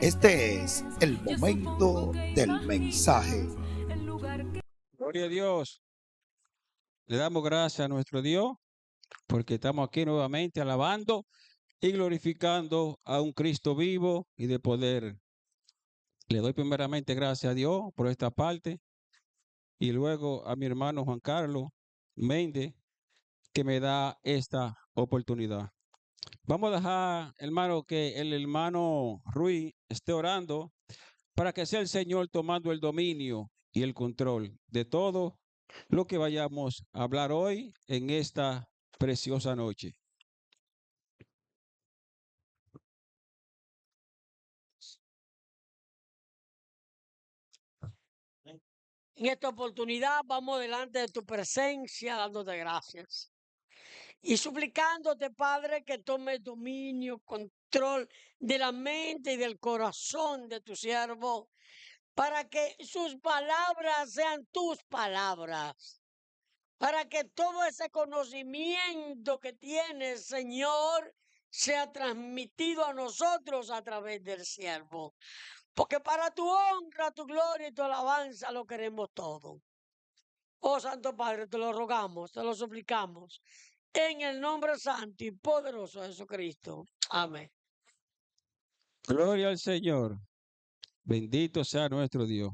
Este es el momento del mensaje. Gloria a Dios. Le damos gracias a nuestro Dios porque estamos aquí nuevamente alabando y glorificando a un Cristo vivo y de poder. Le doy primeramente gracias a Dios por esta parte y luego a mi hermano Juan Carlos Méndez que me da esta oportunidad. Vamos a dejar, hermano, que el hermano Ruiz esté orando para que sea el Señor tomando el dominio y el control de todo lo que vayamos a hablar hoy en esta preciosa noche. En esta oportunidad vamos delante de tu presencia dándote gracias y suplicándote, Padre, que tome dominio, control de la mente y del corazón de tu siervo, para que sus palabras sean tus palabras, para que todo ese conocimiento que tienes, Señor, sea transmitido a nosotros a través del siervo. Porque para tu honra, tu gloria y tu alabanza lo queremos todo. Oh Santo Padre, te lo rogamos, te lo suplicamos, en el nombre santo y poderoso de Jesucristo. Amén. Gloria al Señor. Bendito sea nuestro Dios.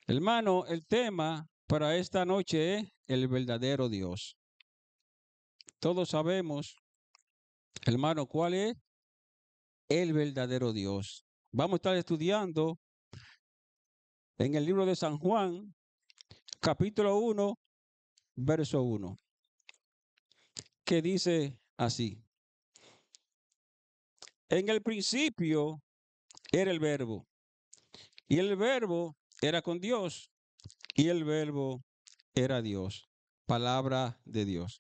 Hermano, el tema para esta noche es el verdadero Dios. Todos sabemos, hermano, cuál es el verdadero Dios. Vamos a estar estudiando en el libro de San Juan, capítulo 1, verso 1, que dice así. En el principio era el verbo, y el verbo era con Dios, y el verbo era Dios. Palabra de Dios.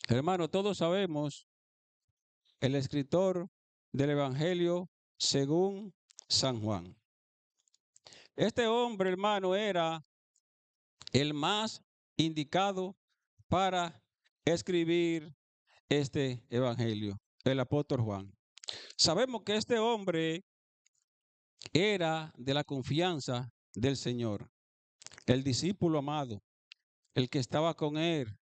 Hermano, todos sabemos el escritor del Evangelio según San Juan. Este hombre, hermano, era el más indicado para escribir este Evangelio, el apóstol Juan. Sabemos que este hombre era de la confianza del Señor, el discípulo amado, el que estaba con él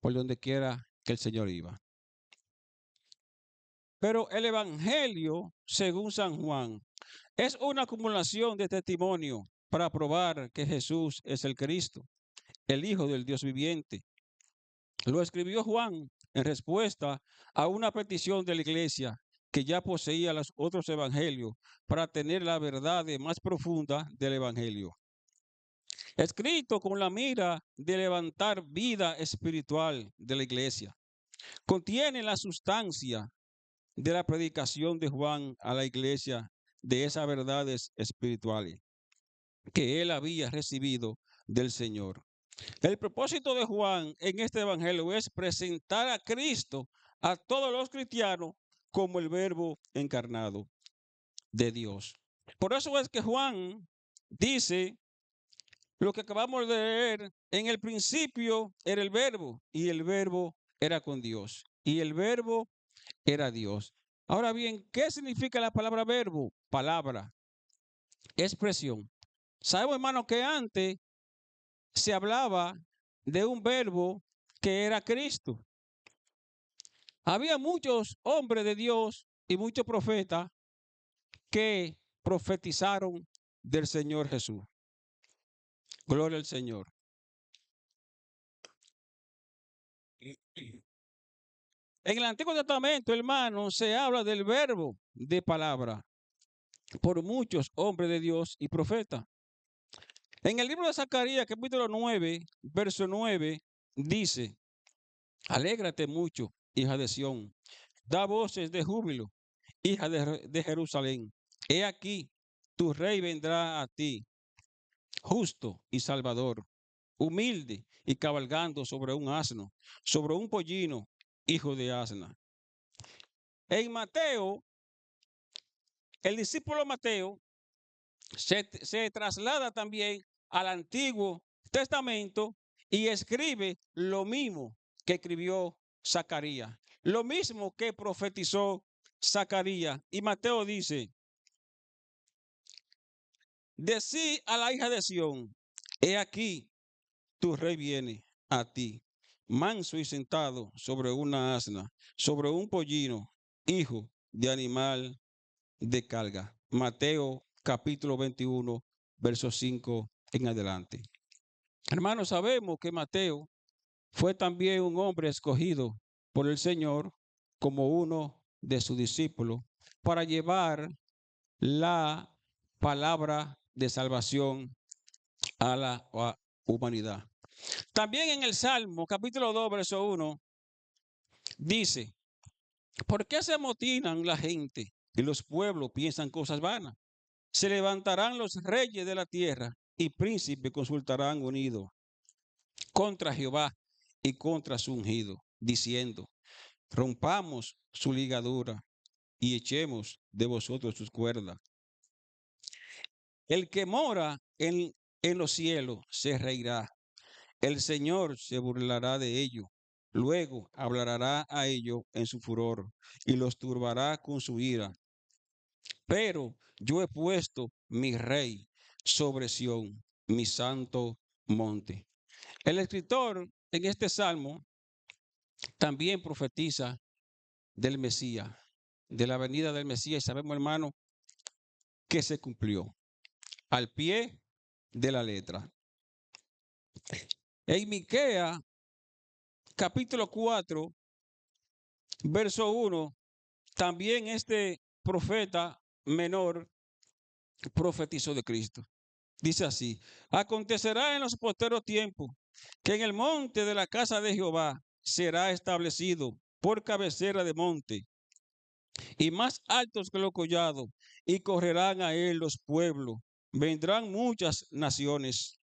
por donde quiera que el Señor iba. Pero el Evangelio, según San Juan, es una acumulación de testimonio para probar que Jesús es el Cristo, el Hijo del Dios viviente. Lo escribió Juan en respuesta a una petición de la iglesia que ya poseía los otros evangelios para tener la verdad más profunda del evangelio. Escrito con la mira de levantar vida espiritual de la iglesia. Contiene la sustancia de la predicación de Juan a la iglesia de esas verdades espirituales que él había recibido del Señor. El propósito de Juan en este evangelio es presentar a Cristo a todos los cristianos como el verbo encarnado de Dios. Por eso es que Juan dice lo que acabamos de leer: en el principio era el verbo y el verbo era con Dios y el verbo era Dios. Ahora bien, ¿qué significa la palabra verbo? Palabra, expresión. Sabemos, hermano, que antes se hablaba de un verbo que era Cristo. Había muchos hombres de Dios y muchos profetas que profetizaron del Señor Jesús. Gloria al Señor. En el Antiguo Testamento, hermano, se habla del verbo de palabra por muchos hombres de Dios y profetas. En el libro de Zacarías, capítulo 9, verso 9, dice: alégrate mucho, hija de Sión, da voces de júbilo, hija de Jerusalén. He aquí, tu rey vendrá a ti, justo y salvador, humilde y cabalgando sobre un asno, sobre un pollino, hijo de asna. En Mateo, el discípulo Mateo se traslada también al Antiguo Testamento y escribe lo mismo que escribió Zacarías. Lo mismo que profetizó Zacarías. Y Mateo dice, decí a la hija de Sión, he aquí, tu rey viene a ti, manso y sentado sobre una asna, sobre un pollino, hijo de animal de carga. Mateo capítulo 21, verso 5 en adelante. Hermanos, sabemos que Mateo fue también un hombre escogido por el Señor como uno de sus discípulos para llevar la palabra de salvación a la humanidad. También en el Salmo, capítulo 2, verso 1, dice, ¿por qué se amotinan la gente y los pueblos piensan cosas vanas? Se levantarán los reyes de la tierra y príncipes consultarán unidos contra Jehová y contra su ungido, diciendo, rompamos su ligadura y echemos de vosotros sus cuerdas. El que mora en los cielos se reirá. El Señor se burlará de ellos. Luego hablará a ellos en su furor y los turbará con su ira. Pero yo he puesto mi rey sobre Sión, mi santo monte. El escritor en este salmo también profetiza del Mesías, de la venida del Mesías. Y sabemos, hermano, que se cumplió al pie de la letra. En Miqueas, capítulo 4, verso 1, también este profeta menor profetizó de Cristo. Dice así, acontecerá en los posteros tiempos que en el monte de la casa de Jehová será establecido por cabecera de monte y más altos que los collados, y correrán a él los pueblos. Vendrán muchas naciones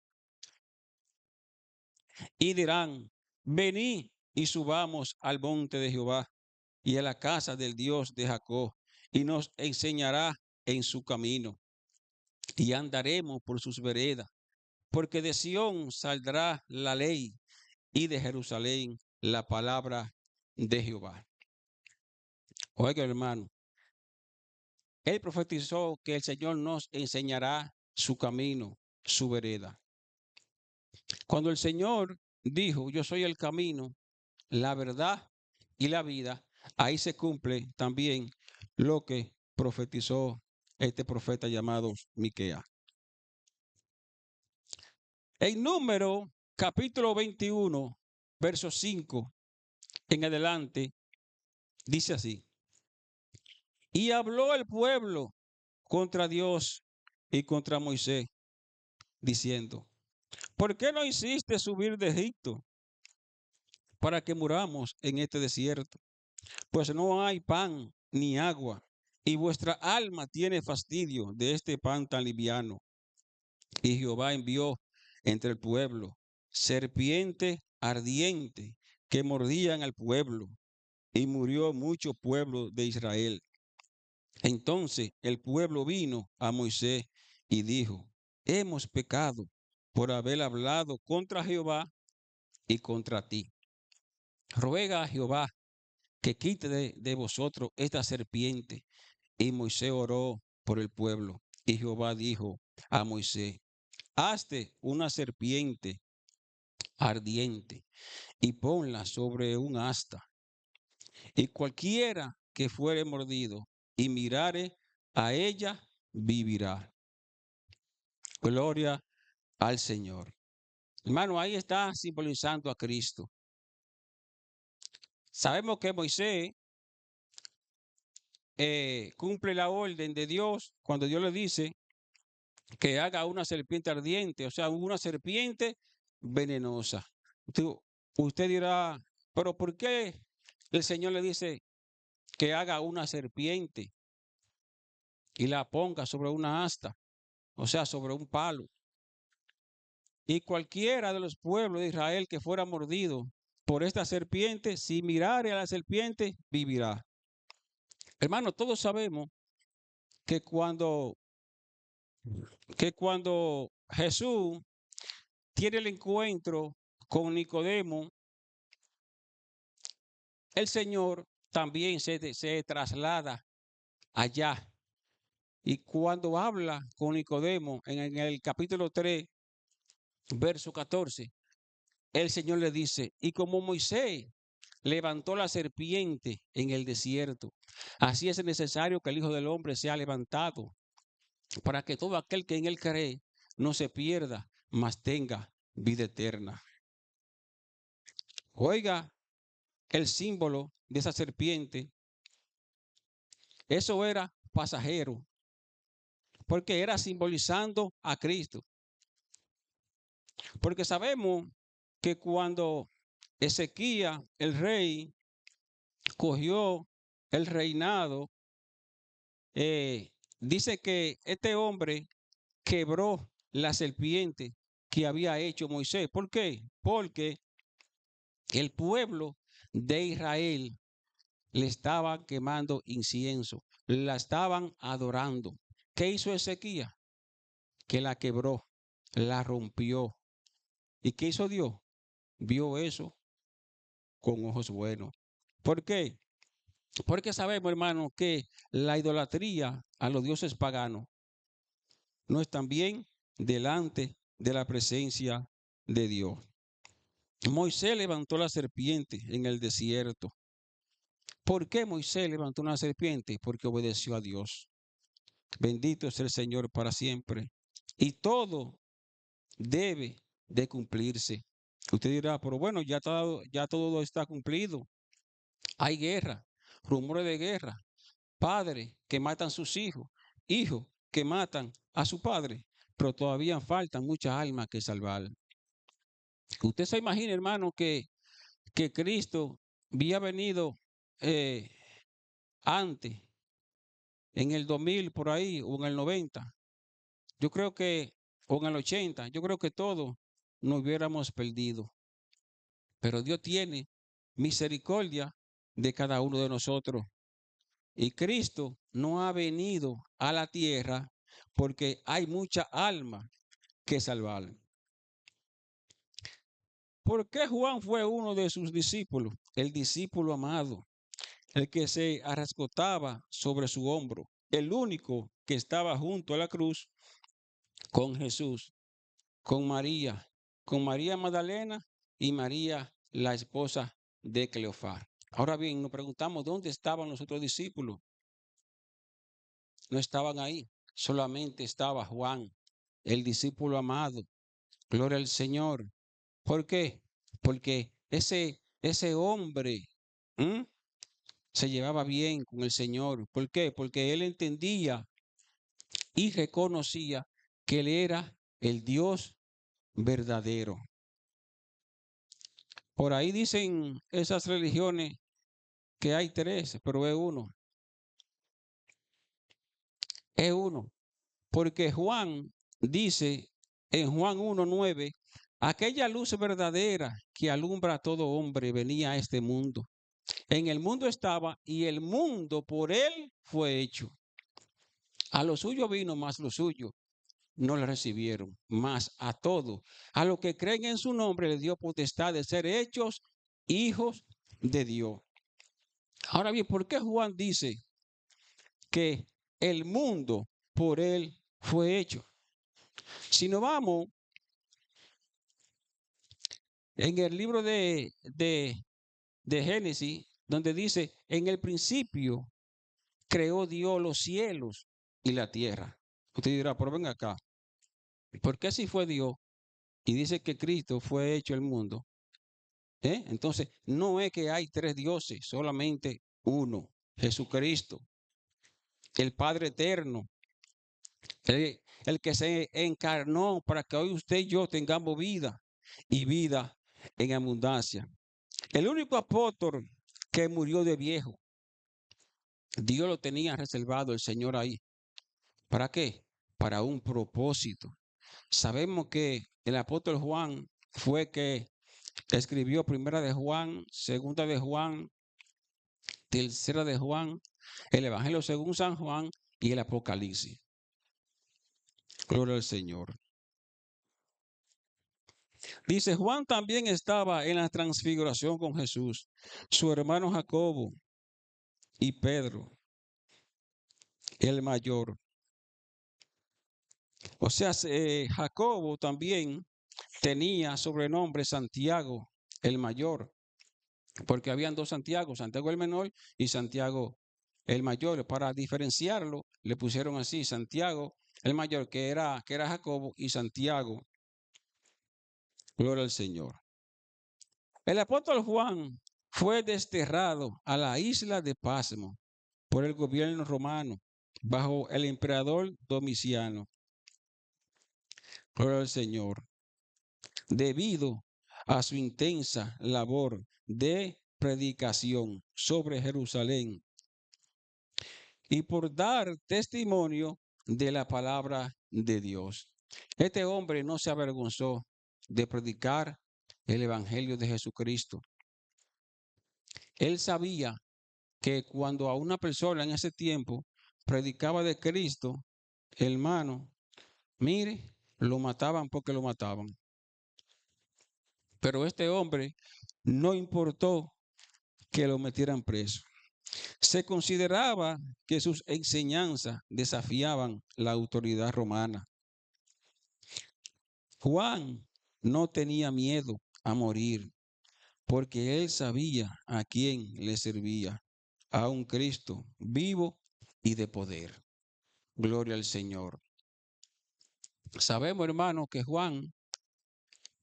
y dirán, venid y subamos al monte de Jehová y a la casa del Dios de Jacob, y nos enseñará en su camino, y andaremos por sus veredas, porque de Sión saldrá la ley y de Jerusalén la palabra de Jehová. Oiga, hermano, él profetizó que el Señor nos enseñará su camino, su vereda. Cuando el Señor dijo, yo soy el camino, la verdad y la vida, ahí se cumple también lo que profetizó este profeta llamado Miqueas. En Número capítulo 21, verso 5 en adelante, dice así, y habló el pueblo contra Dios y contra Moisés, diciendo, ¿por qué no hiciste subir de Egipto para que muramos en este desierto? Pues no hay pan ni agua, y vuestra alma tiene fastidio de este pan tan liviano. Y Jehová envió entre el pueblo serpiente ardiente que mordían al pueblo, y murió mucho pueblo de Israel. Entonces el pueblo vino a Moisés y dijo, hemos pecado por haber hablado contra Jehová y contra ti. Ruega a Jehová que quite de vosotros esta serpiente. Y Moisés oró por el pueblo. Y Jehová dijo a Moisés, hazte una serpiente ardiente y ponla sobre un asta. Y cualquiera que fuere mordido y mirare a ella, vivirá. Gloria al Señor. Hermano, ahí está simbolizando a Cristo. Sabemos que Moisés cumple la orden de Dios cuando Dios le dice que haga una serpiente ardiente, o sea, una serpiente venenosa. Usted dirá, pero ¿por qué el Señor le dice que haga una serpiente y la ponga sobre una asta, o sea, sobre un palo? Y cualquiera de los pueblos de Israel que fuera mordido por esta serpiente, si mirare a la serpiente, vivirá. Hermano, todos sabemos que cuando Jesús tiene el encuentro con Nicodemo, el Señor también se traslada allá. Y cuando habla con Nicodemo en el capítulo 3, verso 14, el Señor le dice, y como Moisés levantó la serpiente en el desierto, así es necesario que el Hijo del Hombre sea levantado, para que todo aquel que en él cree no se pierda, mas tenga vida eterna. Oiga, el símbolo de esa serpiente, eso era pasajero, porque era simbolizando a Cristo. Porque sabemos que cuando Ezequías, el rey, cogió el reinado, dice que este hombre quebró la serpiente que había hecho Moisés. ¿Por qué? Porque el pueblo de Israel le estaba quemando incienso, la estaban adorando. ¿Qué hizo Ezequías? Que la quebró, la rompió. ¿Y qué hizo Dios? Vio eso con ojos buenos. ¿Por qué? Porque sabemos, hermano, que la idolatría a los dioses paganos no es también delante de la presencia de Dios. Moisés levantó la serpiente en el desierto. ¿Por qué Moisés levantó una serpiente? Porque obedeció a Dios. Bendito es el Señor para siempre. Y todo debe de cumplirse. Usted dirá, pero bueno, ya todo está cumplido. Hay guerra, rumores de guerra, padres que matan a sus hijos, hijos que matan a su padre, pero todavía faltan muchas almas que salvar. Usted se imagina, hermano, que Cristo había venido antes, en el 2000 por ahí, o en el 90. Yo creo que, o en el 80, yo creo que todos nos hubiéramos perdido. Pero Dios tiene misericordia de cada uno de nosotros. Y Cristo no ha venido a la tierra porque hay mucha alma que salvar. ¿Por qué Juan fue uno de sus discípulos? El discípulo amado, el que se arrascotaba sobre su hombro, el único que estaba junto a la cruz con Jesús, con María Magdalena y María, la esposa de Cleofás. Ahora bien, nos preguntamos, ¿dónde estaban los otros discípulos? No estaban ahí, solamente estaba Juan, el discípulo amado. Gloria al Señor. ¿Por qué? Porque ese hombre se llevaba bien con el Señor. ¿Por qué? Porque él entendía y reconocía que él era el Dios verdadero. Por ahí dicen esas religiones que hay tres, pero es uno. Es uno. Porque Juan dice en Juan 1:9, aquella luz verdadera que alumbra a todo hombre venía a este mundo. En el mundo estaba y el mundo por él fue hecho. A lo suyo vino, mas lo suyo no le recibieron, mas a todos, a los que creen en su nombre, le dio potestad de ser hechos hijos de Dios. Ahora bien, ¿por qué Juan dice que el mundo por él fue hecho? Si nos vamos en el libro de Génesis, donde dice, en el principio creó Dios los cielos y la tierra. Usted dirá, pero ven acá, ¿por qué si fue Dios y dice que Cristo fue hecho el mundo? Entonces, no es que hay tres dioses, solamente uno, Jesucristo, el Padre eterno, el que se encarnó para que hoy usted y yo tengamos vida y vida en abundancia. El único apóstol que murió de viejo, Dios lo tenía reservado el Señor ahí. ¿Para qué? Para un propósito. Sabemos que el apóstol Juan fue que escribió primera de Juan, segunda de Juan, tercera de Juan, el Evangelio según San Juan y el Apocalipsis. Gloria al Señor. Dice, Juan también estaba en la transfiguración con Jesús, su hermano Jacobo y Pedro, el mayor. O sea, Jacobo también tenía sobrenombre Santiago, el mayor, porque habían dos Santiago, Santiago el menor y Santiago el mayor. Para diferenciarlo, le pusieron así, Santiago el mayor, que era Jacobo, y Santiago, gloria al Señor. El apóstol Juan fue desterrado a la isla de Pasmo por el gobierno romano bajo el emperador Domiciano, gloria al Señor, debido a su intensa labor de predicación sobre Jerusalén y por dar testimonio de la palabra de Dios. Este hombre no se avergonzó de predicar el evangelio de Jesucristo. Él sabía que cuando a una persona en ese tiempo predicaba de Cristo, hermano, mire, lo mataban porque lo mataban. Pero este hombre no importó que lo metieran preso. Se consideraba que sus enseñanzas desafiaban la autoridad romana. Juan no tenía miedo a morir porque él sabía a quién le servía, a un Cristo vivo y de poder. Gloria al Señor. Sabemos, hermano, que Juan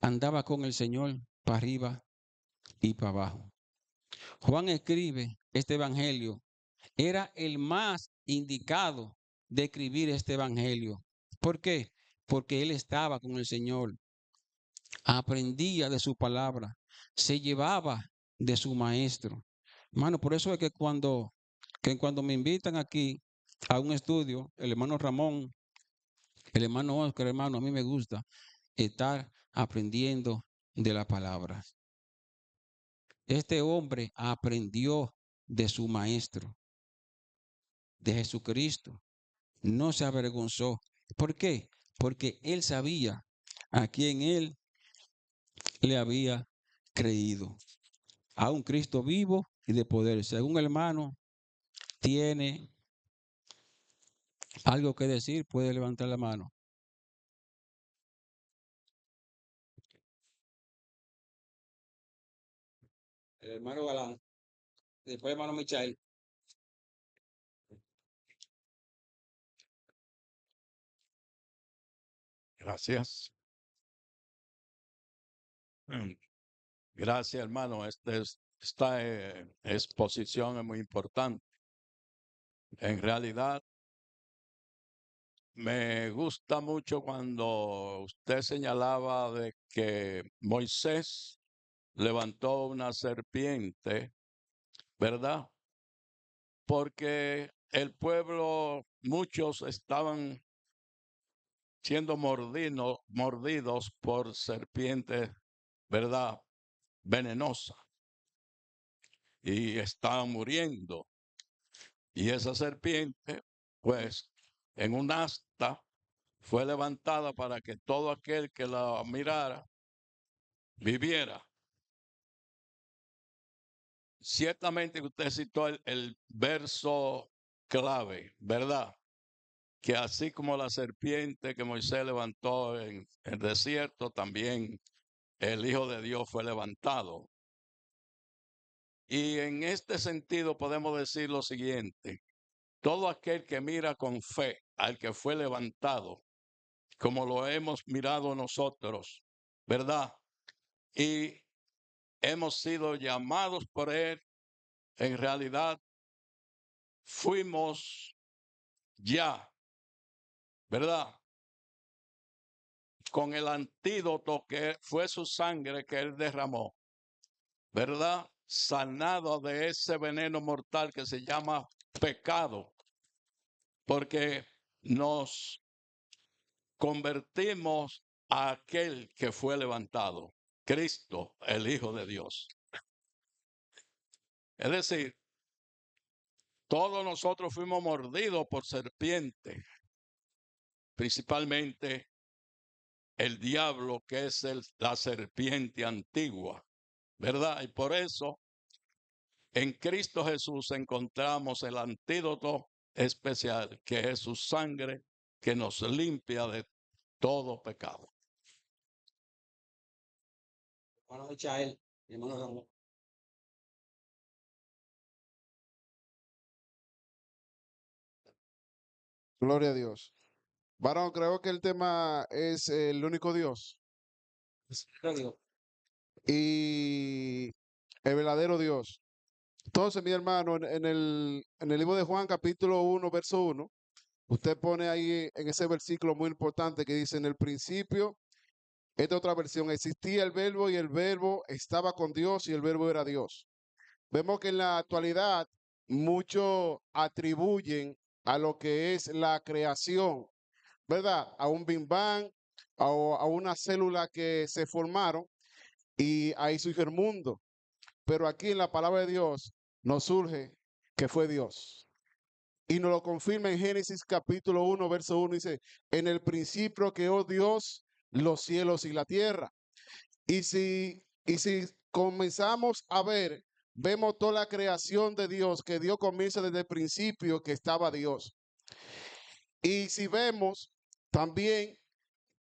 andaba con el Señor para arriba y para abajo. Juan escribe este evangelio. Era el más indicado de escribir este evangelio. ¿Por qué? Porque él estaba con el Señor, aprendía de su palabra, se llevaba de su maestro. Hermano, por eso es que cuando me invitan aquí a un estudio, el hermano Ramón, el hermano Oscar, hermano, a mí me gusta estar aprendiendo de la palabra. Este hombre aprendió de su maestro, de Jesucristo. No se avergonzó. ¿Por qué? Porque él sabía a quién él le había creído. A un Cristo vivo y de poder. Si algún hermano tiene algo que decir, puede levantar la mano. El hermano Galán. Después el hermano Michael. Gracias. Gracias, hermano. Esta exposición es muy importante. En realidad, me gusta mucho cuando usted señalaba de que Moisés levantó una serpiente, ¿verdad? Porque el pueblo, muchos estaban siendo mordidos por serpientes, ¿verdad? Venenosas. Y estaban muriendo. Y esa serpiente, pues, en un asta fue levantada para que todo aquel que la mirara viviera. Ciertamente que usted citó el verso clave, ¿verdad? Que así como la serpiente que Moisés levantó en el desierto, también el Hijo de Dios fue levantado. Y en este sentido podemos decir lo siguiente: todo aquel que mira con fe al que fue levantado, como lo hemos mirado nosotros, ¿verdad? Y hemos sido llamados por Él, en realidad fuimos ya, ¿verdad? Con el antídoto que fue su sangre que Él derramó, ¿verdad? Sanado de ese veneno mortal que se llama pecado, porque nos convertimos a aquel que fue levantado, Cristo, el Hijo de Dios. Es decir, todos nosotros fuimos mordidos por serpiente, principalmente el diablo, que es la serpiente antigua, ¿verdad? Y por eso en Cristo Jesús encontramos el antídoto especial, que es su sangre, que nos limpia de todo pecado. Hermano Michael, hermano Ramón. Gloria a Dios. Varón, creo que el tema es el único Dios y el verdadero Dios. Entonces, mi hermano, en el libro de Juan, capítulo 1, verso 1, usted pone ahí en ese versículo muy importante que dice, en el principio, esta otra versión, existía el verbo y el verbo estaba con Dios y el verbo era Dios. Vemos que en la actualidad muchos atribuyen a lo que es la creación, ¿verdad? A un Big Bang, a una célula que se formaron y ahí surgió el mundo. Pero aquí en la palabra de Dios nos surge que fue Dios. Y nos lo confirma en Génesis capítulo 1, verso 1, dice, en el principio creó Dios los cielos y la tierra. Y si comenzamos a ver, vemos toda la creación de Dios, que Dios comienza desde el principio, que estaba Dios. Y si vemos, también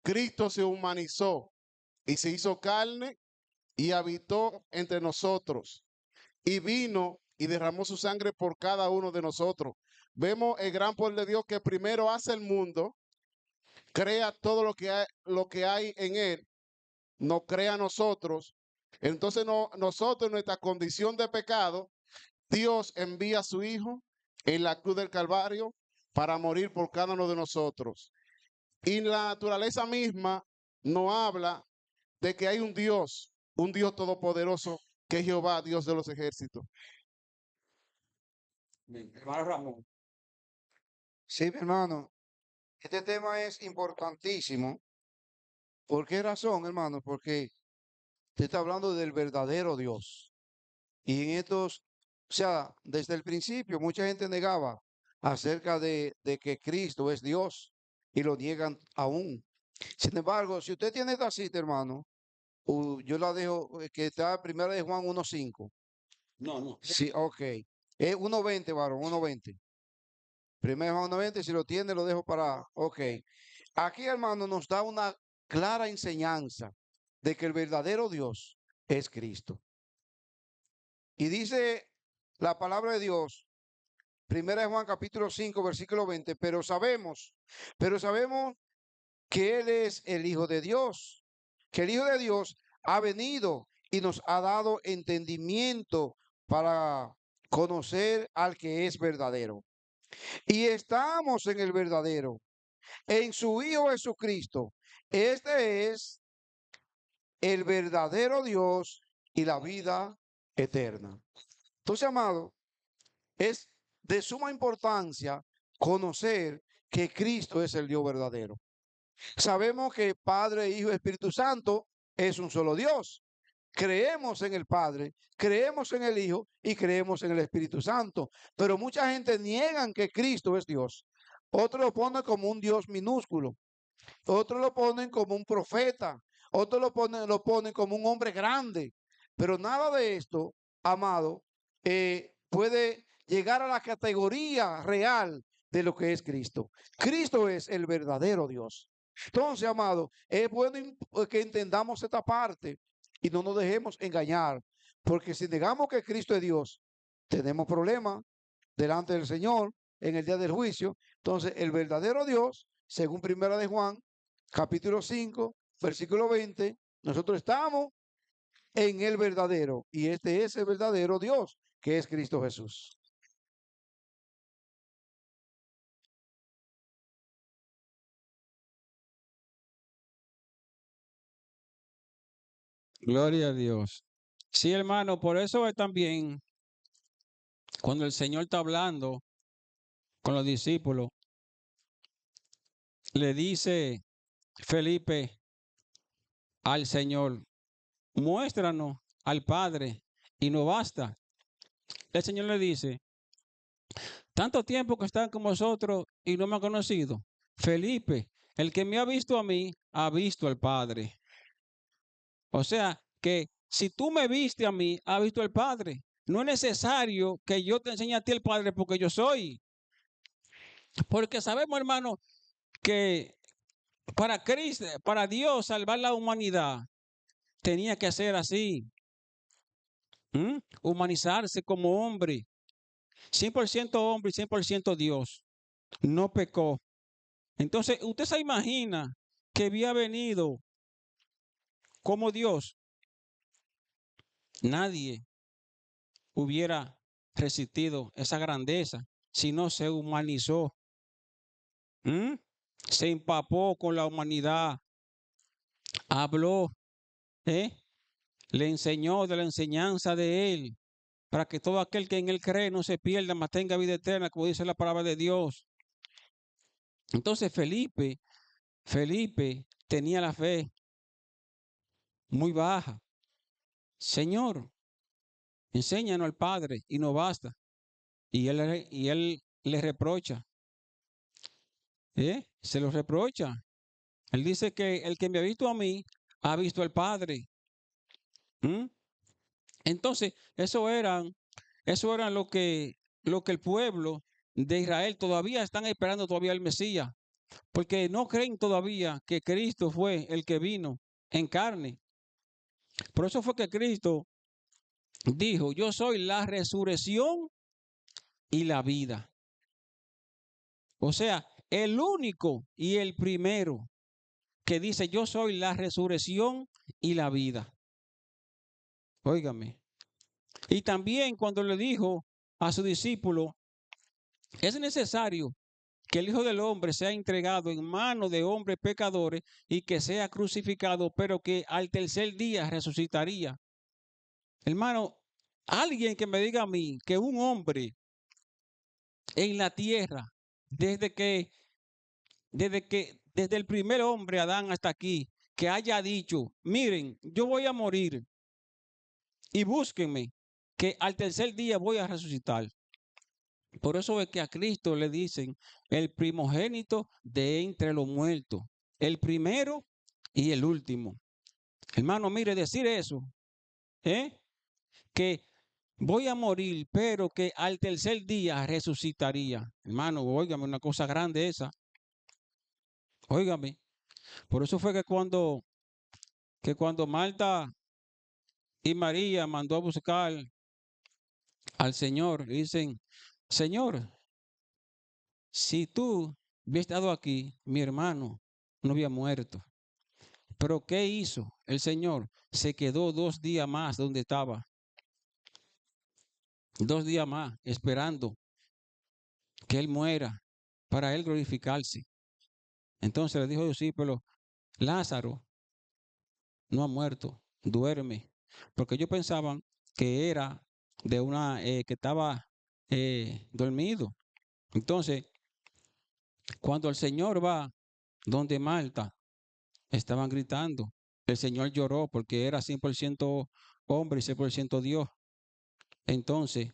Cristo se humanizó y se hizo carne y habitó entre nosotros. Y vino y derramó su sangre por cada uno de nosotros. Vemos el gran poder de Dios que primero hace el mundo, crea todo lo que hay en él, nos crea a nosotros. Entonces nosotros, en nuestra condición de pecado, Dios envía a su Hijo en la cruz del Calvario para morir por cada uno de nosotros. Y la naturaleza misma nos habla de que hay un Dios todopoderoso, que es Jehová, Dios de los ejércitos. Hermano Ramón. Sí, mi hermano, este tema es importantísimo. ¿Por qué razón, hermano? Porque te está hablando del verdadero Dios. Y en estos, o sea, desde el principio mucha gente negaba acerca de que Cristo es Dios y lo niegan aún. Sin embargo, si usted tiene esta cita, hermano, yo la dejo, que está primera de Juan 1:5. No. Sí, ok. Es 1:20, varón, 1:20. Primera de Juan 1:20, si lo tiene, lo dejo para, ok. Aquí, hermano, nos da una clara enseñanza de que el verdadero Dios es Cristo. Y dice la palabra de Dios, primera de Juan capítulo 5, versículo 20, pero sabemos que Él es el Hijo de Dios, que el Hijo de Dios ha venido y nos ha dado entendimiento para conocer al que es verdadero. Y estamos en el verdadero, en su Hijo Jesucristo. Este es el verdadero Dios y la vida eterna. Entonces, amado, es de suma importancia conocer que Cristo es el Dios verdadero. Sabemos que Padre, Hijo y Espíritu Santo es un solo Dios. Creemos en el Padre, creemos en el Hijo y creemos en el Espíritu Santo. Pero mucha gente niegan que Cristo es Dios. Otros lo ponen como un Dios minúsculo. Otros lo ponen como un profeta. Otros lo ponen como un hombre grande. Pero nada de esto, amado, puede llegar a la categoría real de lo que es Cristo. Cristo es el verdadero Dios. Entonces, amado, es bueno que entendamos esta parte y no nos dejemos engañar, porque si negamos que Cristo es Dios, tenemos problemas delante del Señor en el día del juicio. Entonces, el verdadero Dios, según primera de Juan, capítulo 5, versículo 20, nosotros estamos en el verdadero, y este es el verdadero Dios, que es Cristo Jesús. Gloria a Dios. Sí, hermano, por eso es también cuando el Señor está hablando con los discípulos, le dice Felipe al Señor, muéstranos al Padre y no basta. El Señor le dice, tanto tiempo que están con vosotros y no me han conocido. Felipe, el que me ha visto a mí, ha visto al Padre. O sea, que si tú me viste a mí, ha visto al Padre. No es necesario que yo te enseñe a ti el Padre porque yo soy. Porque sabemos, hermano, que para Cristo, para Dios salvar la humanidad, tenía que ser así. Humanizarse como hombre. 100% hombre y 100% Dios. No pecó. Entonces, usted se imagina que había venido como Dios. Nadie hubiera resistido esa grandeza si no se humanizó. Se empapó con la humanidad. Habló. Le enseñó de la enseñanza de él, para que todo aquel que en él cree no se pierda, mas tenga vida eterna, como dice la palabra de Dios. Entonces Felipe tenía la fe muy baja. Señor, enséñanos al Padre y no basta. Y él le reprocha. Se lo reprocha. Él dice que el que me ha visto a mí, ha visto al Padre. Entonces, eso eran lo que el pueblo de Israel todavía están esperando todavía el Mesías, porque no creen todavía que Cristo fue el que vino en carne. Por eso fue que Cristo dijo, yo soy la resurrección y la vida. O sea, el único y el primero que dice, yo soy la resurrección y la vida. Óigame. Y también cuando le dijo a su discípulo, es necesario que el Hijo del Hombre sea entregado en manos de hombres pecadores y que sea crucificado, pero que al tercer día resucitaría. Hermano, alguien que me diga a mí que un hombre en la tierra, desde el primer hombre, Adán, hasta aquí, que haya dicho, miren, yo voy a morir y búsquenme, que al tercer día voy a resucitar. Por eso es que a Cristo le dicen el primogénito de entre los muertos, el primero y el último. Hermano, mire, decir eso, que voy a morir, pero que al tercer día resucitaría. Hermano, óigame, una cosa grande esa. Óigame. Por eso fue que cuando Marta y María mandó a buscar al Señor, dicen, Señor, si tú hubieras estado aquí, mi hermano no había muerto. Pero ¿qué hizo el Señor? Se quedó 2 días más donde estaba. 2 días más esperando que él muera para él glorificarse. Entonces le dijo a los discípulos, Lázaro no ha muerto, duerme. Porque ellos pensaban que era de que estaba dormido. Entonces, cuando el Señor va donde Marta, estaban gritando. El Señor lloró porque era 100% hombre y 100% Dios. Entonces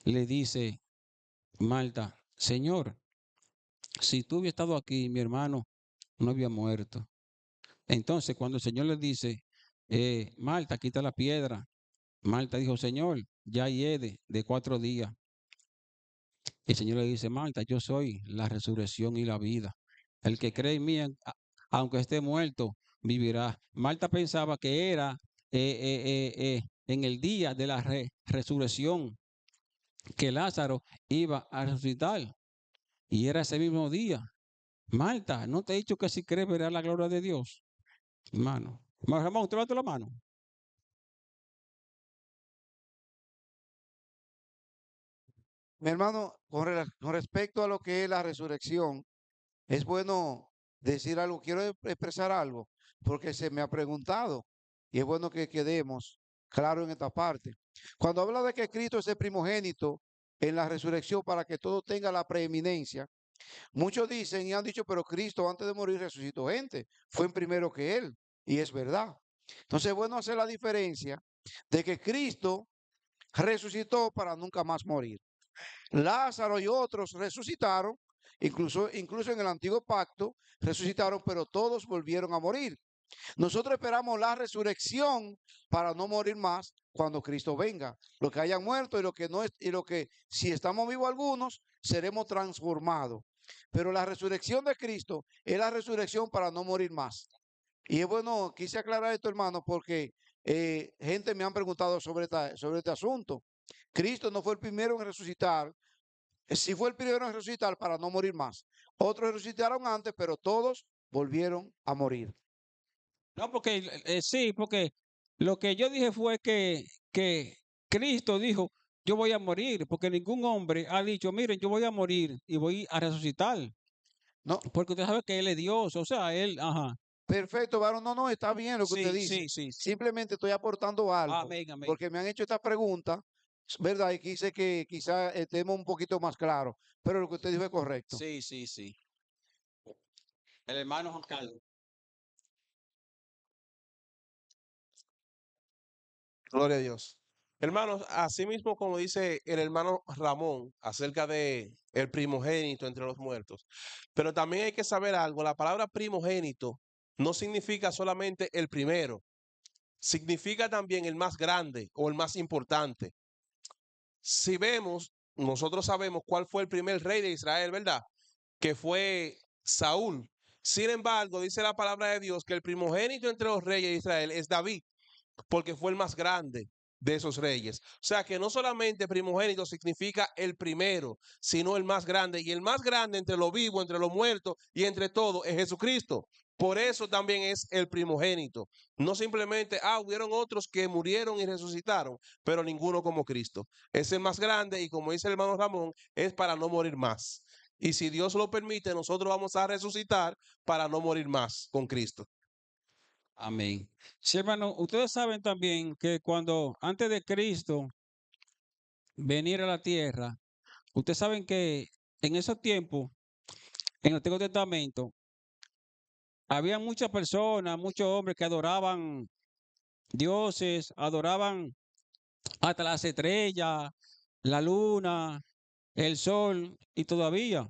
le dice Marta, Señor, si tú hubieras estado aquí, mi hermano no había muerto. Entonces cuando el Señor le dice, Marta, quita la piedra. Marta dijo, Señor, ya hiede de 4 días. El Señor le dice, Marta, yo soy la resurrección y la vida. El que cree en mí, aunque esté muerto, vivirá. Marta pensaba que era en el día de la resurrección que Lázaro iba a resucitar. Y era ese mismo día. Marta, ¿no te he dicho que si crees verás la gloria de Dios? Hermano. Ramón, te levanto la mano. Mi hermano, con respecto a lo que es la resurrección, es bueno decir algo, quiero expresar algo, porque se me ha preguntado y es bueno que quedemos claros en esta parte. Cuando habla de que Cristo es el primogénito en la resurrección para que todo tenga la preeminencia, muchos dicen y han dicho, pero Cristo antes de morir resucitó gente, fue primero que él, y es verdad. Entonces es bueno hacer la diferencia de que Cristo resucitó para nunca más morir. Lázaro y otros resucitaron Incluso en el antiguo pacto resucitaron, pero todos volvieron a morir. Nosotros esperamos la resurrección para no morir más cuando Cristo venga. Los que hayan muerto y lo que no es, y lo que si estamos vivos algunos, seremos transformados. Pero la resurrección de Cristo es la resurrección para no morir más. Y es bueno, quise aclarar esto, hermano, porque gente me han preguntado sobre este asunto. Cristo no fue el primero en resucitar, sí fue el primero en resucitar para no morir más. Otros resucitaron antes, pero todos volvieron a morir. No, porque sí, porque lo que yo dije fue que Cristo dijo, yo voy a morir, porque ningún hombre ha dicho, miren, yo voy a morir y voy a resucitar, No, porque usted sabe que Él es Dios, o sea, Él, ajá, perfecto, varón. No, está bien lo que usted sí, dice. sí, sí, sí. Simplemente estoy aportando algo, Amén, amén. porque me han hecho esta pregunta, ¿verdad? Y quise que quizá estemos un poquito más claros, pero lo que usted dijo es correcto. Sí, sí, sí. El hermano Juan Carlos. Gloria a Dios. Hermanos, así mismo como dice el hermano Ramón acerca de el primogénito entre los muertos, pero también hay que saber algo, la palabra primogénito no significa solamente el primero, significa también el más grande o el más importante. Si vemos, nosotros sabemos cuál fue el primer rey de Israel, ¿verdad? Que fue Saúl. Sin embargo, dice la palabra de Dios que el primogénito entre los reyes de Israel es David, porque fue el más grande de esos reyes. O sea que no solamente primogénito significa el primero, sino el más grande. Y el más grande entre lo vivo, entre lo muerto y entre todo es Jesucristo. Por eso también es el primogénito. No simplemente, hubieron otros que murieron y resucitaron, pero ninguno como Cristo. Es el más grande y como dice el hermano Ramón, es para no morir más. Y si Dios lo permite, nosotros vamos a resucitar para no morir más con Cristo. Amén. Sí, hermano, ustedes saben también que cuando antes de Cristo venir a la tierra, ustedes saben que en esos tiempos, en el Antiguo Testamento, había muchas personas, muchos hombres que adoraban dioses, adoraban hasta las estrellas, la luna, el sol, y todavía,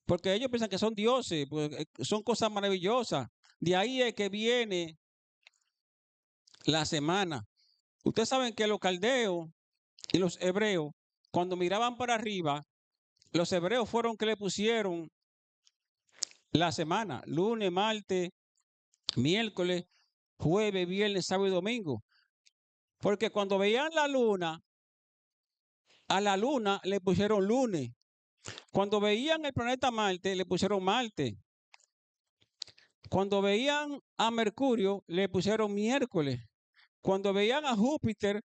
porque ellos piensan que son dioses, pues, son cosas maravillosas. De ahí es que viene la semana. Ustedes saben que los caldeos y los hebreos, cuando miraban para arriba, los hebreos fueron que le pusieron la semana, lunes, martes, miércoles, jueves, viernes, sábado y domingo. Porque cuando veían la luna, a la luna le pusieron lunes. Cuando veían el planeta Marte, le pusieron Marte. Cuando veían a Mercurio, le pusieron miércoles. Cuando veían a Júpiter,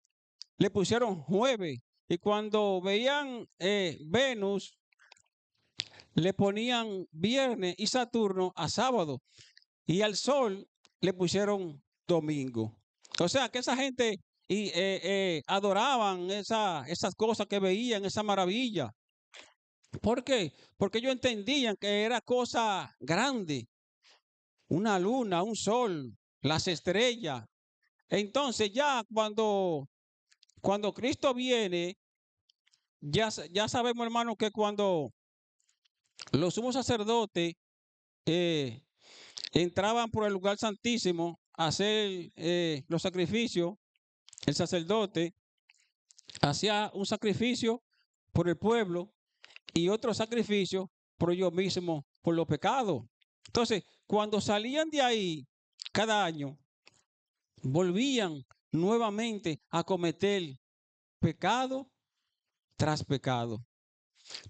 le pusieron jueves. Y cuando veían Venus, le ponían viernes y Saturno a sábado. Y al sol le pusieron domingo. O sea que esa gente adoraban esas cosas que veían, esa maravilla. ¿Por qué? Porque ellos entendían que era cosa grande. Una luna, un sol, las estrellas. Entonces ya cuando Cristo viene, ya sabemos, hermano, que cuando los sumos sacerdotes entraban por el lugar santísimo a hacer los sacrificios, el sacerdote hacía un sacrificio por el pueblo y otro sacrificio por ellos mismos, por los pecados. Entonces, cuando salían de ahí cada año, volvían nuevamente a cometer pecado tras pecado.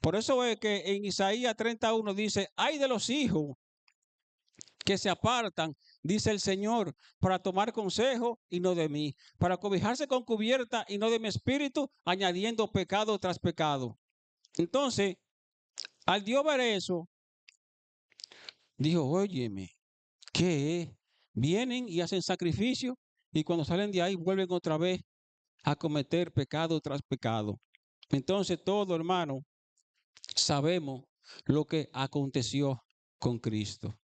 Por eso es que en Isaías 31 dice, ay de los hijos que se apartan, dice el Señor, para tomar consejo y no de mí, para cobijarse con cubierta y no de mi espíritu, añadiendo pecado tras pecado. Entonces, al Dios ver eso, dijo, óyeme, ¿qué es? Vienen y hacen sacrificio y cuando salen de ahí vuelven otra vez a cometer pecado tras pecado. Entonces, todo hermano, sabemos lo que aconteció con Cristo.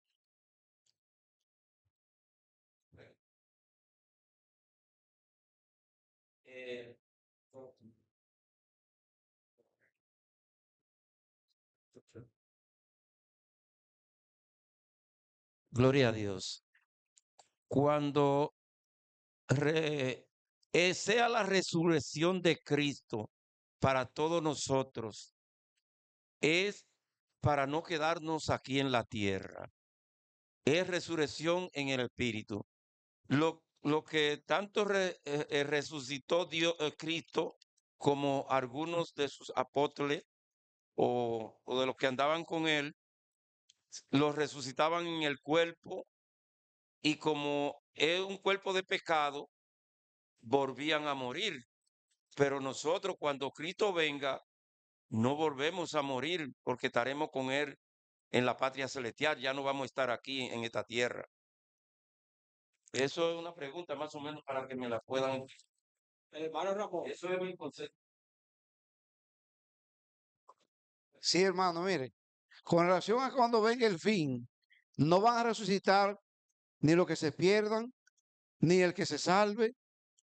Gloria a Dios. Cuando sea la resurrección de Cristo para todos nosotros, es para no quedarnos aquí en la tierra. Es resurrección en el Espíritu. Lo que tanto resucitó Dios, Cristo, como algunos de sus apóstoles o de los que andaban con él, los resucitaban en el cuerpo, y como es un cuerpo de pecado, volvían a morir. Pero nosotros, cuando Cristo venga, no volvemos a morir, porque estaremos con él en la patria celestial. Ya no vamos a estar aquí en esta tierra. Eso es una pregunta más o menos para que me la puedan. Hermano Ramón. Eso es mi concepto. Sí, hermano, mire, con relación a cuando venga el fin, no van a resucitar ni los que se pierdan, ni el que se salve,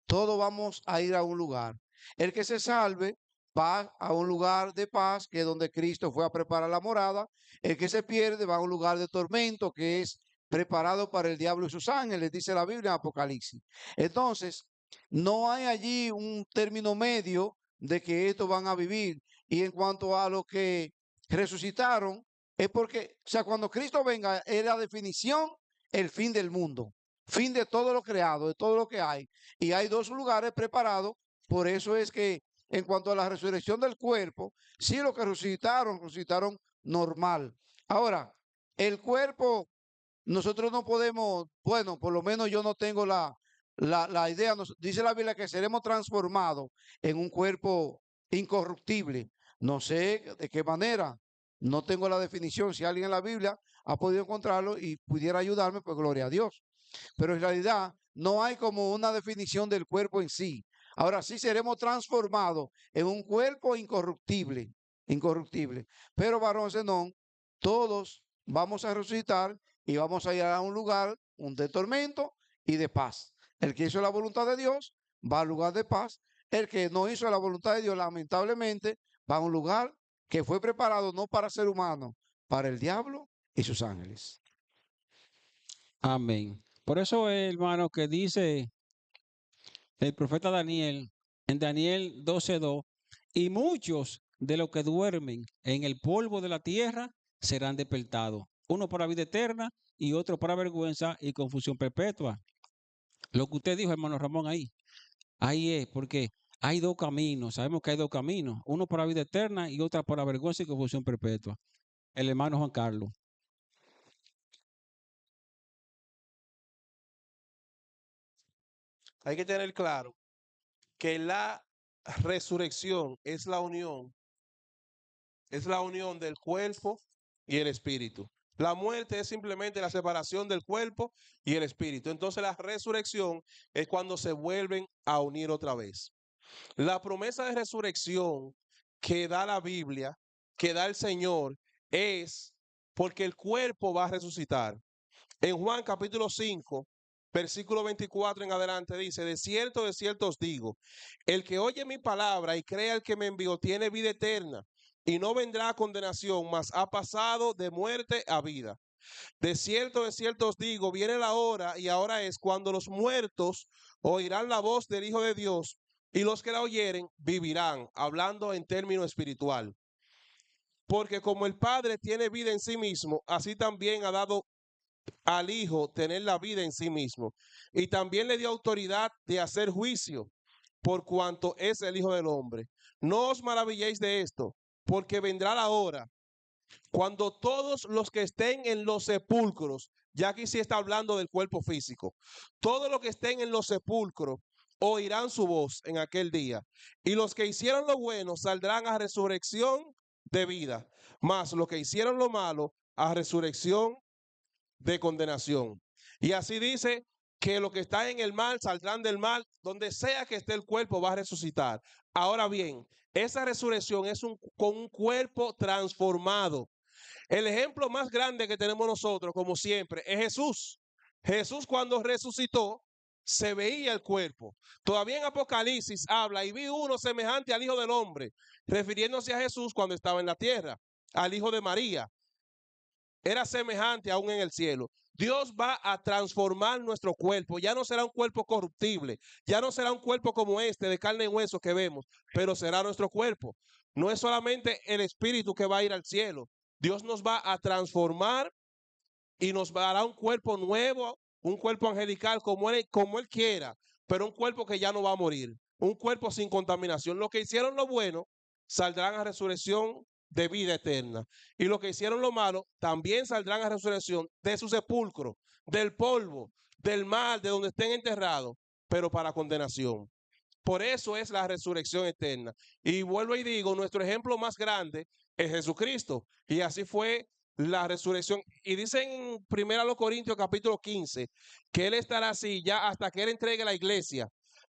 todos vamos a ir a un lugar. El que se salve va a un lugar de paz, que es donde Cristo fue a preparar la morada. El que se pierde va a un lugar de tormento, que es preparado para el diablo y sus ángeles, dice la Biblia en Apocalipsis. Entonces, no hay allí un término medio de que estos van a vivir. Y en cuanto a los que resucitaron, es porque, o sea, cuando Cristo venga, es la definición, el fin del mundo, fin de todo lo creado, de todo lo que hay. Y hay dos lugares preparados. Por eso es que en cuanto a la resurrección del cuerpo, sí, los que resucitaron normal. Ahora, el cuerpo, nosotros no podemos, bueno, por lo menos yo no tengo la idea. Dice la Biblia que seremos transformados en un cuerpo incorruptible. No sé de qué manera, no tengo la definición. Si alguien en la Biblia ha podido encontrarlo y pudiera ayudarme, pues gloria a Dios. Pero en realidad no hay como una definición del cuerpo en sí. Ahora sí seremos transformados en un cuerpo incorruptible, incorruptible. Pero varón Zenón, todos vamos a resucitar y vamos a ir a un lugar de tormento y de paz. El que hizo la voluntad de Dios va al lugar de paz. El que no hizo la voluntad de Dios, lamentablemente, va a un lugar que fue preparado no para ser humano, para el diablo y sus ángeles. Amén. Por eso, hermano, que dice el profeta Daniel, en Daniel 12:2, y muchos de los que duermen en el polvo de la tierra serán despertados, uno para vida eterna y otro para vergüenza y confusión perpetua. Lo que usted dijo, hermano Ramón, ahí es, porque hay dos caminos, sabemos que hay dos caminos, uno para vida eterna y otro para vergüenza y confusión perpetua. El hermano Juan Carlos. Hay que tener claro que la resurrección es la unión del cuerpo y el espíritu. La muerte es simplemente la separación del cuerpo y el espíritu. Entonces la resurrección es cuando se vuelven a unir otra vez. La promesa de resurrección que da la Biblia, que da el Señor, es porque el cuerpo va a resucitar. En Juan capítulo 5, versículo 24 en adelante dice, de cierto os digo, el que oye mi palabra y crea al que me envió tiene vida eterna y no vendrá a condenación, mas ha pasado de muerte a vida. De cierto os digo, viene la hora y ahora es cuando los muertos oirán la voz del Hijo de Dios y los que la oyeren vivirán, hablando en término espiritual. Porque como el Padre tiene vida en sí mismo, así también ha dado al Hijo tener la vida en sí mismo. Y también le dio autoridad de hacer juicio, por cuanto es el Hijo del Hombre. No os maravilléis de esto, porque vendrá la hora cuando todos los que estén en los sepulcros, ya aquí sí está hablando del cuerpo físico, todos los que estén en los sepulcros oirán su voz en aquel día. Y los que hicieron lo bueno saldrán a resurrección de vida, mas los que hicieron lo malo a resurrección de condenación. Y así dice que los que están en el mal saldrán del mal, donde sea que esté el cuerpo va a resucitar. Ahora bien, esa resurrección es con un cuerpo transformado. El ejemplo más grande que tenemos nosotros, como siempre, es Jesús. Jesús cuando resucitó, se veía el cuerpo. Todavía en Apocalipsis habla, y vi uno semejante al Hijo del Hombre, refiriéndose a Jesús cuando estaba en la tierra, al Hijo de María. Era semejante aún en el cielo. Dios va a transformar nuestro cuerpo. Ya no será un cuerpo corruptible, ya no será un cuerpo como este de carne y hueso que vemos, pero será nuestro cuerpo. No es solamente el espíritu que va a ir al cielo. Dios nos va a transformar y nos dará un cuerpo nuevo, un cuerpo angelical como él quiera, pero un cuerpo que ya no va a morir, un cuerpo sin contaminación. Los que hicieron lo bueno saldrán a resurrección de vida eterna, y los que hicieron lo malo también saldrán a resurrección de su sepulcro, del polvo, del mal, de donde estén enterrados, pero para condenación. Por eso es la resurrección eterna. Y vuelvo y digo, nuestro ejemplo más grande es Jesucristo. Y así fue la resurrección. Y dice en 1 Corintios capítulo 15 que Él estará así ya hasta que Él entregue la iglesia.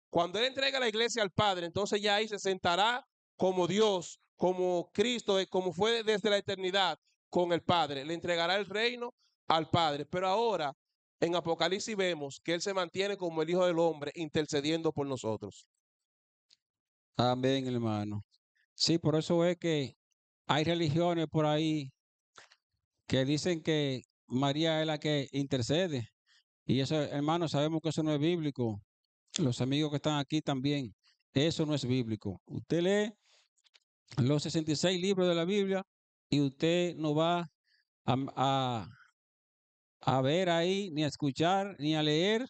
Cuando Él entregue la iglesia al Padre, entonces ya ahí se sentará como Dios, como Cristo, como fue desde la eternidad con el Padre. Le entregará el reino al Padre. Pero ahora en Apocalipsis vemos que Él se mantiene como el Hijo del Hombre intercediendo por nosotros. Amén, hermano. Sí, por eso es que hay religiones por ahí que dicen que María es la que intercede. Y eso, hermano, sabemos que eso no es bíblico. Los amigos que están aquí también, eso no es bíblico. Usted lee los 66 libros de la Biblia y usted no va a ver ahí, ni a escuchar, ni a leer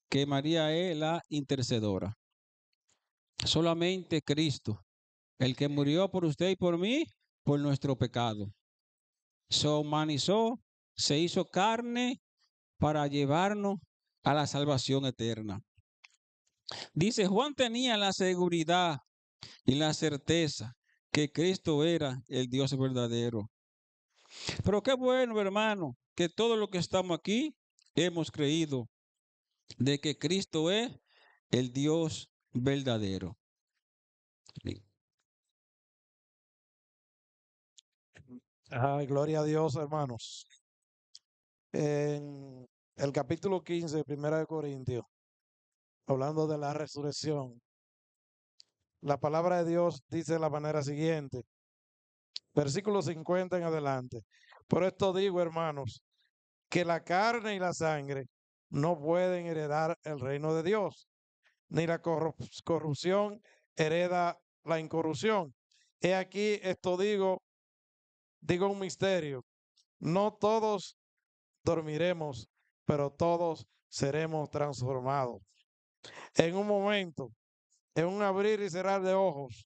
que María es la intercedora. Solamente Cristo, el que murió por usted y por mí, por nuestro pecado. Se humanizó, se hizo carne para llevarnos a la salvación eterna. Dice, Juan tenía la seguridad y la certeza que Cristo era el Dios verdadero. Pero qué bueno, hermano, que todos los que estamos aquí hemos creído de que Cristo es el Dios verdadero. Ay, gloria a Dios, hermanos. En el capítulo 15 de 1 de Corintios, hablando de la resurrección, la palabra de Dios dice de la manera siguiente, versículo 50 en adelante. Por esto digo, hermanos, que la carne y la sangre no pueden heredar el reino de Dios, ni la corrupción hereda la incorrupción. He aquí, esto digo un misterio. No todos dormiremos, pero todos seremos transformados. En un momento, en un abrir y cerrar de ojos,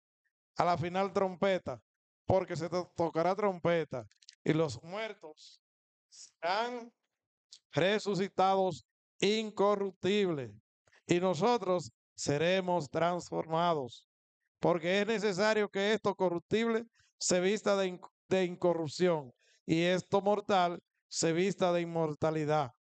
a la final trompeta, porque se tocará trompeta y los muertos serán resucitados incorruptibles y nosotros seremos transformados, porque es necesario que esto corruptible se vista de incorrupción y esto mortal se vista de inmortalidad.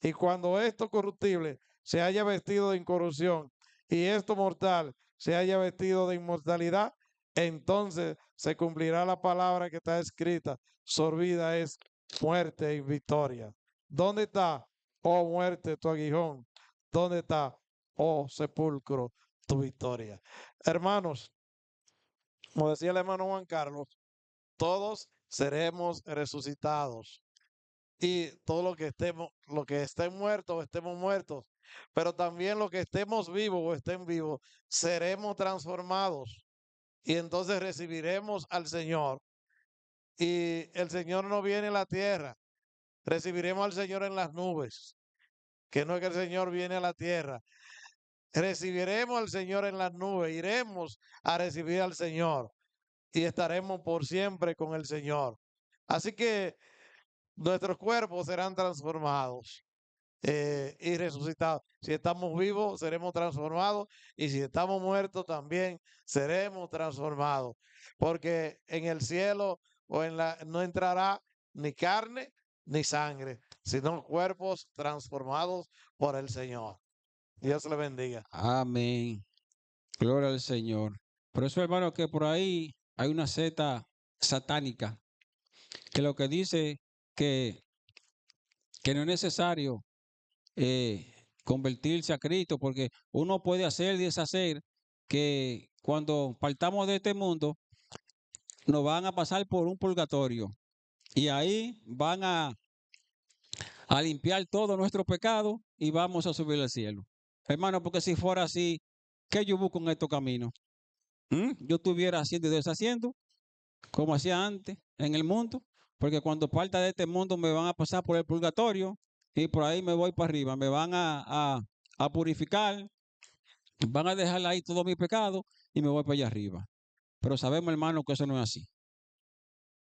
Y cuando esto corruptible se haya vestido de incorrupción y esto mortal se haya vestido de inmortalidad, entonces se cumplirá la palabra que está escrita: sorbida es muerte y victoria. ¿Dónde está, oh muerte, tu aguijón? ¿Dónde está, oh sepulcro, tu victoria? Hermanos, como decía el hermano Juan Carlos, todos seremos resucitados. Y todo lo que estén muertos o estemos muertos, pero también los que estemos vivos o estén vivos, seremos transformados. Y entonces recibiremos al Señor. Y el Señor no viene a la tierra, recibiremos al Señor en las nubes, que no es que el Señor viene a la tierra. Recibiremos al Señor en las nubes, iremos a recibir al Señor y estaremos por siempre con el Señor. Así que nuestros cuerpos serán transformados y resucitados. Si estamos vivos, seremos transformados, y si estamos muertos, también seremos transformados, porque en el cielo no entrará ni carne ni sangre, sino cuerpos transformados por el Señor. Dios le bendiga. Amén. Gloria al Señor. Por eso, hermano, que por ahí hay una secta satánica que lo que dice que no es necesario convertirse a Cristo, porque uno puede hacer y deshacer, que cuando partamos de este mundo nos van a pasar por un purgatorio y ahí van a a limpiar todo nuestro pecado y vamos a subir al cielo. Hermano, porque si fuera así, ¿qué yo busco en estos caminos? Yo estuviera haciendo y deshaciendo, como hacía antes en el mundo, porque cuando parta de este mundo me van a pasar por el purgatorio y por ahí me voy para arriba, me van a purificar, van a dejar ahí todo mi pecado y me voy para allá arriba. Pero sabemos, hermano, que eso no es así.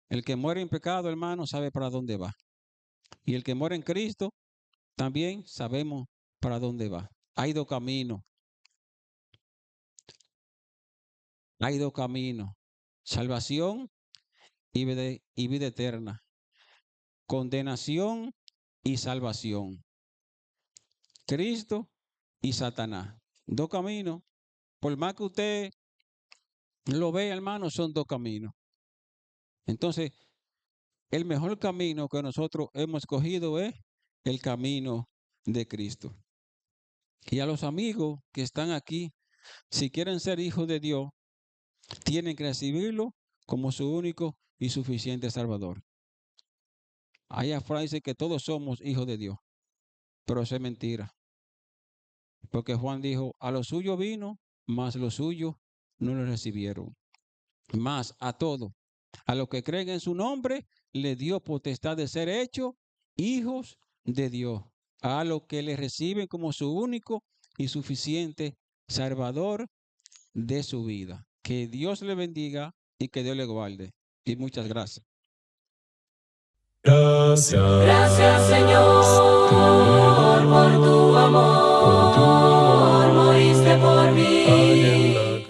El que muere en pecado, hermano, sabe para dónde va. Y el que muere en Cristo, también sabemos para dónde va. Hay dos caminos. Hay dos caminos. Salvación y vida eterna. Condenación y salvación. Cristo y Satanás. Dos caminos. Por más que usted lo vea, hermano, son dos caminos. Entonces, el mejor camino que nosotros hemos escogido es el camino de Cristo. Y a los amigos que están aquí, si quieren ser hijos de Dios, tienen que recibirlo como su único y suficiente Salvador. Allá afuera dice que todos somos hijos de Dios, pero eso es mentira. Porque Juan dijo, a los suyos vino, mas los suyos no lo recibieron. Mas a todos, a los que creen en su nombre, le dio potestad de ser hechos hijos de Dios. A los que le reciben como su único y suficiente Salvador de su vida. Que Dios le bendiga y que Dios le guarde. Y muchas gracias. Gracias, Señor, por tu amor.